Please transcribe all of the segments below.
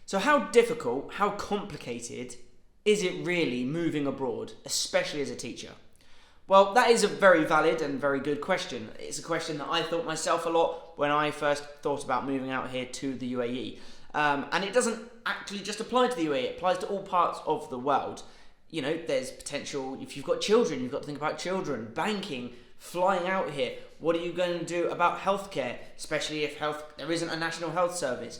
So how difficult, how complicated is it really moving abroad, especially as a teacher? Well, that is a very valid and very good question. It's a question that I thought myself a lot when I first thought about moving out here to the UAE. And it doesn't actually just apply to the UAE, it applies to all parts of the world. You know, there's potential, if you've got children, you've got to think about children, banking, flying out here. What are you going to do about healthcare, especially if there isn't a national health service?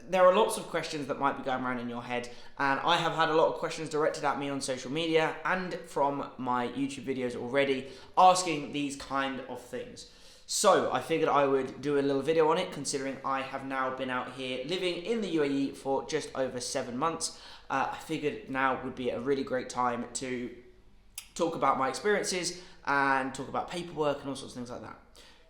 There are lots of questions that might be going around in your head, and I have had a lot of questions directed at me on social media and from my YouTube videos already asking these kind of things. So I figured I would do a little video on it, considering I have now been out here living in the UAE for just over 7 months. I figured now would be a really great time to talk about my experiences and talk about paperwork and all sorts of things like that.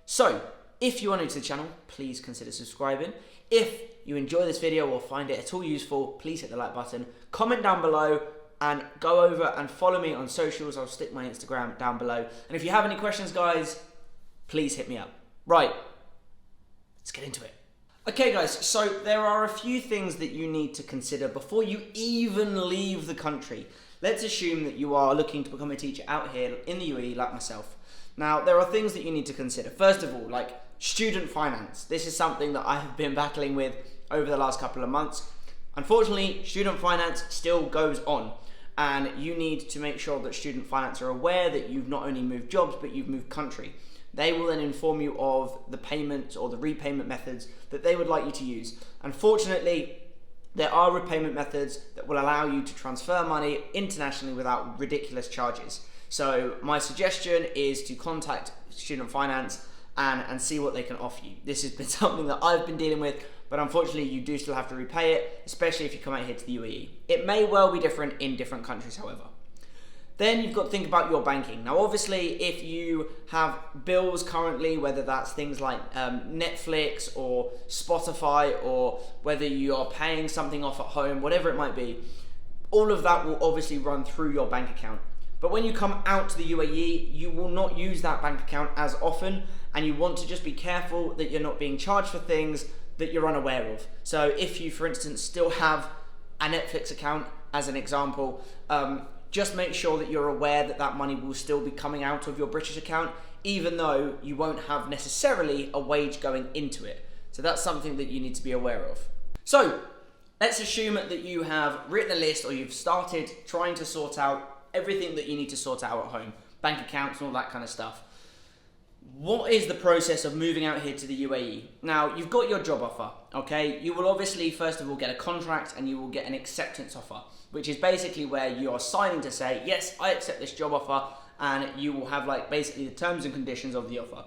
So if you are new to the channel, please consider subscribing. If you enjoy this video or find it at all useful, please hit the like button, comment down below, and go over and follow me on socials. I'll stick my Instagram down below. And if you have any questions, guys, please hit me up. Right, let's get into it. Okay guys, so there are a few things that you need to consider before you even leave the country. Let's assume that you are looking to become a teacher out here in the UAE like myself. Now, there are things that you need to consider. First of all, like student finance. This is something that I have been battling with over the last couple of months. Unfortunately, student finance still goes on, and you need to make sure that student finance are aware that you've not only moved jobs, but you've moved country. They will then inform you of the payment or the repayment methods that they would like you to use. Unfortunately, there are repayment methods that will allow you to transfer money internationally without ridiculous charges. So my suggestion is to contact student finance and see what they can offer you. This has been something that I've been dealing with, but unfortunately you do still have to repay it, especially if you come out here to the UAE. It may well be different in different countries, however. Then you've got to think about your banking. Now obviously if you have bills currently, whether that's things like Netflix or Spotify, or whether you are paying something off at home, whatever it might be, all of that will obviously run through your bank account. But when you come out to the UAE, you will not use that bank account as often, and you want to just be careful that you're not being charged for things that you're unaware of. So if you, for instance, still have a Netflix account, as an example, just make sure that you're aware that that money will still be coming out of your British account, even though you won't have necessarily a wage going into it. So that's something that you need to be aware of. So let's assume that you have written a list, or you've started trying to sort out everything that you need to sort out at home, bank accounts and all that kind of stuff. What is the process of moving out here to the UAE? Now, you've got your job offer, okay? You will obviously, first of all, get a contract, and you will get an acceptance offer, which is basically where you are signing to say, yes, I accept this job offer, and you will have like basically the terms and conditions of the offer.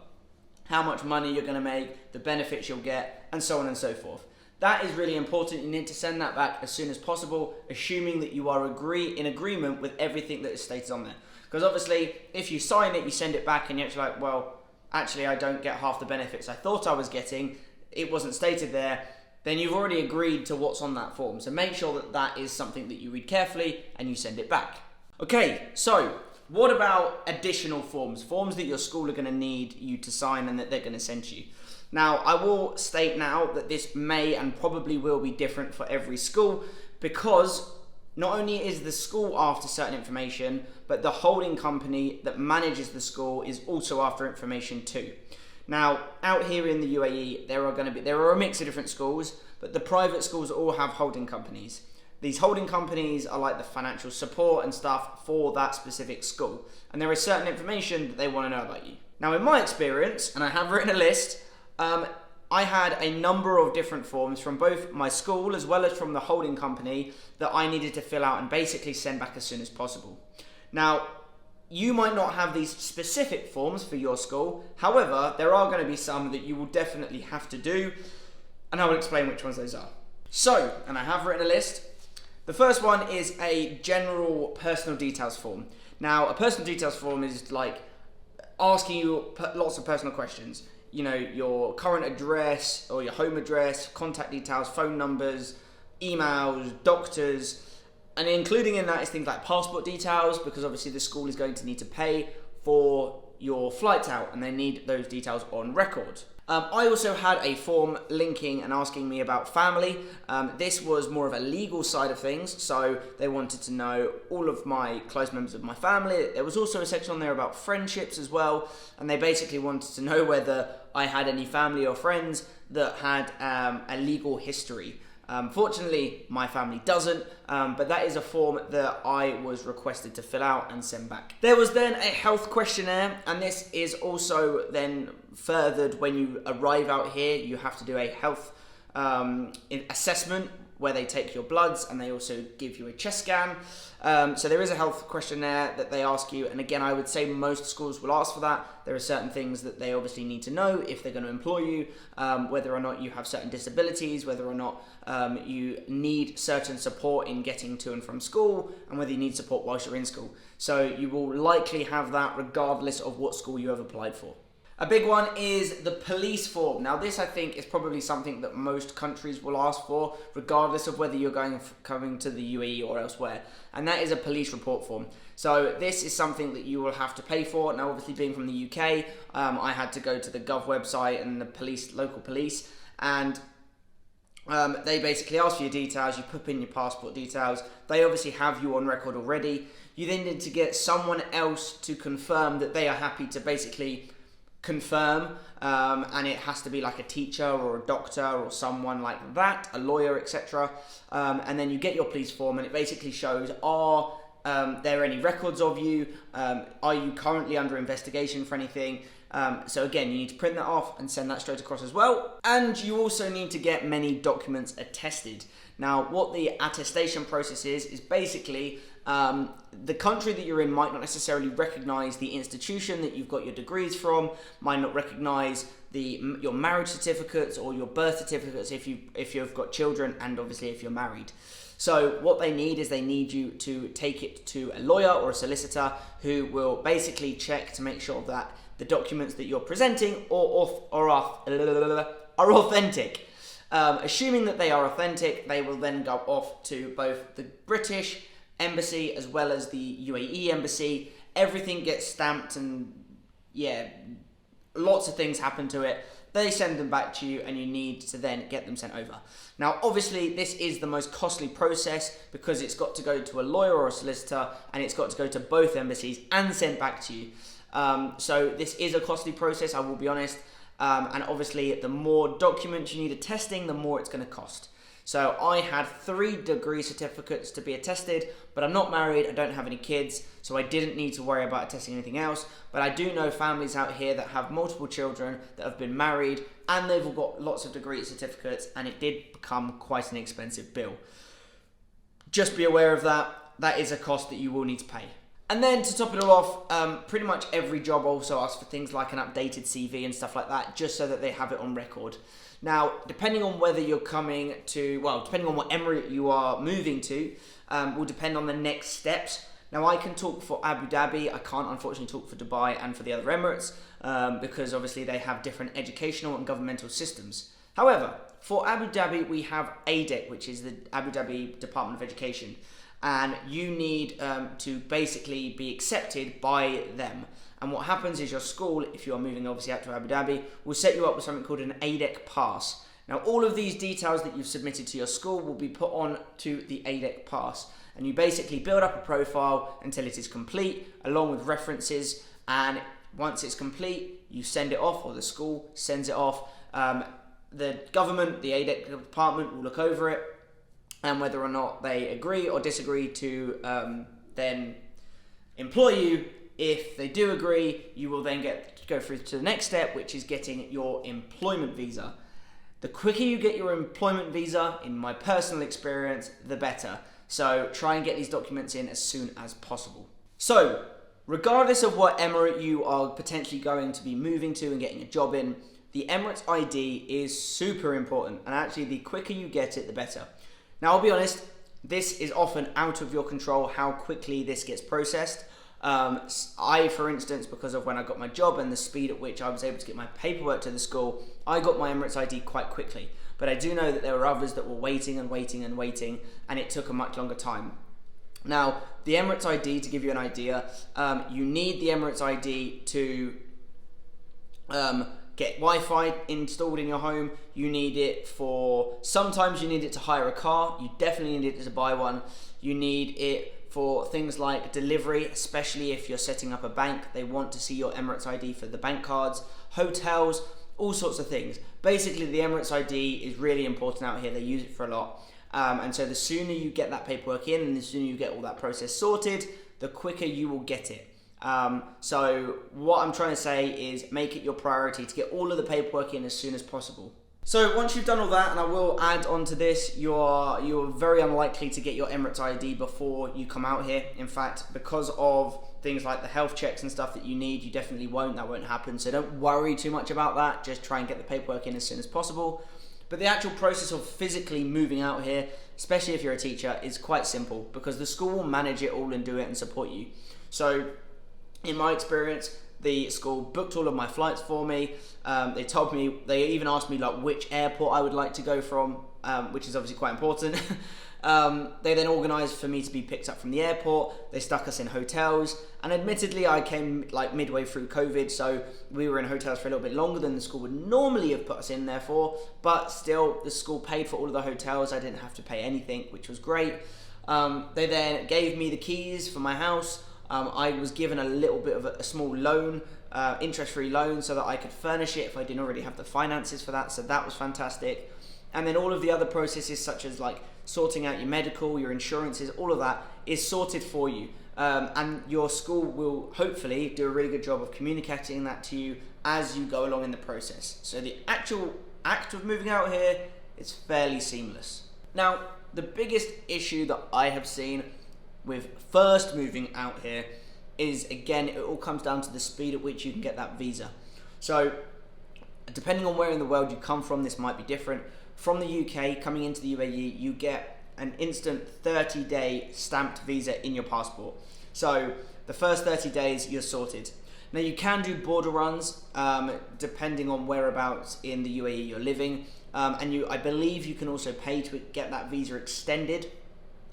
How much money you're gonna make, the benefits you'll get, and so on and so forth. That is really important. You need to send that back as soon as possible, assuming that you are in agreement with everything that is stated on there. Because obviously, if you sign it, you send it back, and you're actually like, well, actually I don't get half the benefits I thought I was getting, it wasn't stated there, then you've already agreed to what's on that form. So make sure that that is something that you read carefully and you send it back. Okay, so what about additional forms? Forms that your school are going to need you to sign and that they're going to send you. Now, I will state now that this may and probably will be different for every school, because not only is the school after certain information, but the holding company that manages the school is also after information too. Now, out here in the UAE, there are a mix of different schools, but the private schools all have holding companies. These holding companies are like the financial support and stuff for that specific school, and there is certain information that they want to know about you. Now, in my experience, and I have written a list, I had a number of different forms from both my school as well as from the holding company that I needed to fill out and basically send back as soon as possible. Now, you might not have these specific forms for your school. However, there are going to be some that you will definitely have to do, and I will explain which ones those are. So, and I have written a list. The first one is a general personal details form. Now, a personal details form is like asking you lots of personal questions. You know, your current address or your home address, contact details, phone numbers, emails, doctors, and including in that is things like passport details, because obviously the school is going to need to pay for your flights out and they need those details on record. I also had a form linking and asking me about family. This was more of a legal side of things, so they wanted to know all of my close members of my family. There was also a section on there about friendships as well, and they basically wanted to know whether I had any family or friends that had a legal history. Fortunately, my family doesn't, but that is a form that I was requested to fill out and send back. There was then a health questionnaire, and this is also then furthered when you arrive out here. You have to do a health assessment where they take your bloods and they also give you a chest scan. So there is a health questionnaire that they ask you, and again, I would say most schools will ask for that. There are certain things that they obviously need to know if they're going to employ you, whether or not you have certain disabilities, whether or not you need certain support in getting to and from school, and whether you need support whilst you're in school. So you will likely have that regardless of what school you have applied for. A big one is the police form. Now this, I think, is probably something that most countries will ask for, regardless of whether you're coming to the UAE or elsewhere. And that is a police report form. So this is something that you will have to pay for. Now obviously being from the UK, I had to go to the Gov website and the local police, and they basically ask for your details. You put in your passport details. They obviously have you on record already. You then need to get someone else to confirm that they are happy to basically confirm, and it has to be like a teacher or a doctor or someone like that, a lawyer, etc. And then you get your police form, and it basically shows, are there any records of you? Are you currently under investigation for anything? So again, you need to print that off and send that straight across as well. And you also need to get many documents attested. Now, what the attestation process is basically the country that you're in might not necessarily recognise the institution that you've got your degrees from, might not recognise your marriage certificates or your birth certificates if you've got children, and obviously if you're married. So what they need is they need you to take it to a lawyer or a solicitor who will basically check to make sure that the documents that you're presenting are authentic. Assuming that they are authentic, they will then go off to both the British embassy as well as the UAE embassy. Everything gets stamped, and lots of things happen to it. They send them back to you, and you need to then get them sent over. Now, obviously, this is the most costly process because it's got to go to a lawyer or a solicitor, and it's got to go to both embassies and sent back to you. So this is a costly process, I will be honest. And obviously, the more documents you need attesting, the more it's going to cost. So I had 3 degree certificates to be attested, but I'm not married, I don't have any kids, so I didn't need to worry about attesting anything else. But I do know families out here that have multiple children that have been married, and they've all got lots of degree certificates, and it did become quite an expensive bill. Just be aware of that. That is a cost that you will need to pay. And then to top it all off, pretty much every job also asks for things like an updated CV and stuff like that, just so that they have it on record. Now, depending on whether you're depending on what emirate you are moving to, will depend on the next steps. Now, I can talk for Abu Dhabi. I can't, unfortunately, talk for Dubai and for the other emirates, because obviously they have different educational and governmental systems. However, for Abu Dhabi, we have ADEC, which is the Abu Dhabi Department of Education. And you need to basically be accepted by them. And what happens is your school, if you are moving obviously out to Abu Dhabi, will set you up with something called an ADEC pass. Now, all of these details that you've submitted to your school will be put on to the ADEC pass. And you basically build up a profile until it is complete, along with references. And once it's complete, you send it off, or the school sends it off. The government, the ADEC department, will look over it, and whether or not they agree or disagree to then employ you. If they do agree, you will then go through to the next step, which is getting your employment visa. The quicker you get your employment visa, in my personal experience, the better. So try and get these documents in as soon as possible. So, regardless of what emirate you are potentially going to be moving to and getting a job in, the Emirates ID is super important, and actually the quicker you get it, the better. Now, I'll be honest, this is often out of your control how quickly this gets processed. I, for instance, because of when I got my job and the speed at which I was able to get my paperwork to the school, I got my Emirates ID quite quickly. But I do know that there were others that were waiting, and it took a much longer time. Now, the Emirates ID, to give you an idea, you need the Emirates ID to get Wi-Fi installed in your home. You need it sometimes you need it to hire a car. You definitely need it to buy one. You need it for things like delivery, especially if you're setting up a bank. They want to see your Emirates ID for the bank cards, hotels, all sorts of things. Basically, the Emirates ID is really important out here. They use it for a lot. And so the sooner you get that paperwork in and the sooner you get all that process sorted, the quicker you will get it. So what I'm trying to say is make it your priority to get all of the paperwork in as soon as possible. So once you've done all that, and I will add on to this, you're very unlikely to get your Emirates ID before you come out here. In fact, because of things like the health checks and stuff that you need, you definitely won't. That won't happen. So don't worry too much about that. Just try and get the paperwork in as soon as possible. But the actual process of physically moving out here, especially if you're a teacher, is quite simple because the school will manage it all and do it and support you. So in my experience, the school booked all of my flights for me. They even asked me like which airport I would like to go from, which is obviously quite important. They then organised for me to be picked up from the airport. They stuck us in hotels, and admittedly I came like midway through COVID, so we were in hotels for a little bit longer than the school would normally have put us in there for, but still the school paid for all of the hotels. I didn't have to pay anything, which was great. They then gave me the keys for my house. I was given a little bit of a small loan, interest-free loan, so that I could furnish it if I didn't already have the finances for that, so that was fantastic. And then all of the other processes, such as like sorting out your medical, your insurances, all of that is sorted for you. And your school will hopefully do a really good job of communicating that to you as you go along in the process. So the actual act of moving out here is fairly seamless. Now, the biggest issue that I have seen with first moving out here is, again, it all comes down to the speed at which you can get that visa. So depending on where in the world you come from, this might be different. From the UK, coming into the UAE, you get an instant 30-day stamped visa in your passport. So the first 30 days, you're sorted. Now you can do border runs, depending on whereabouts in the UAE you're living. And I believe you can also pay to get that visa extended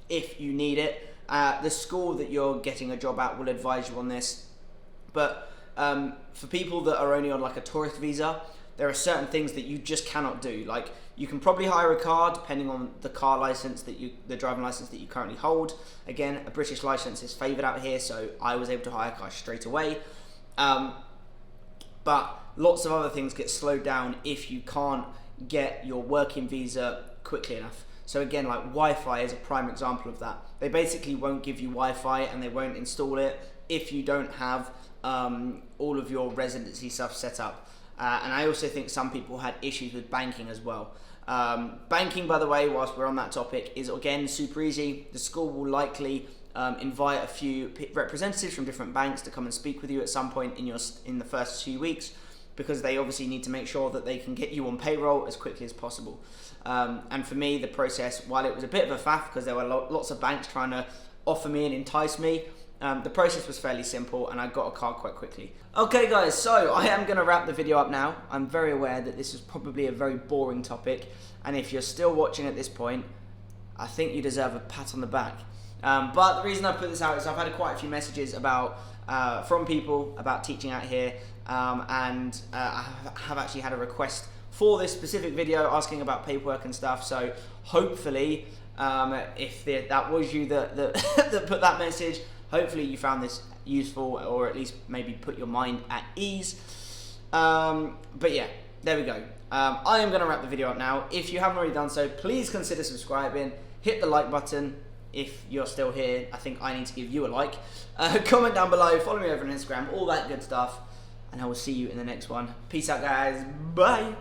if you need it. The school that you're getting a job at will advise you on this. But for people that are only on like a tourist visa, there are certain things that you just cannot do. Like you can probably hire a car depending on the car license the driving license that you currently hold. Again, a British license is favoured out here, so I was able to hire a car straight away. But lots of other things get slowed down if you can't get your working visa quickly enough. So again, like Wi-Fi is a prime example of that. They basically won't give you Wi-Fi and they won't install it if you don't have all of your residency stuff set up. And I also think some people had issues with banking as well. Banking, by the way, whilst we're on that topic, is again super easy. The school will likely invite a few representatives from different banks to come and speak with you at some point in the first few weeks, because they obviously need to make sure that they can get you on payroll as quickly as possible. And for me, the process, while it was a bit of a faff because there were lots of banks trying to offer me and entice me, the process was fairly simple and I got a card quite quickly. Okay guys, so I am going to wrap the video up now. I'm very aware that this is probably a very boring topic, and if you're still watching at this point, I think you deserve a pat on the back. But the reason I put this out is I've had quite a few messages from people about teaching out here, and I have actually had a request for this specific video asking about paperwork and stuff. So hopefully, if that was you that put that message, hopefully you found this useful, or at least maybe put your mind at ease. But yeah, there we go. I am going to wrap the video up now. If you haven't already done so, please consider subscribing. Hit the like button. If you're still here, I think I need to give you a like. Comment down below, follow me over on Instagram, all that good stuff. And I will see you in the next one. Peace out, guys. Bye.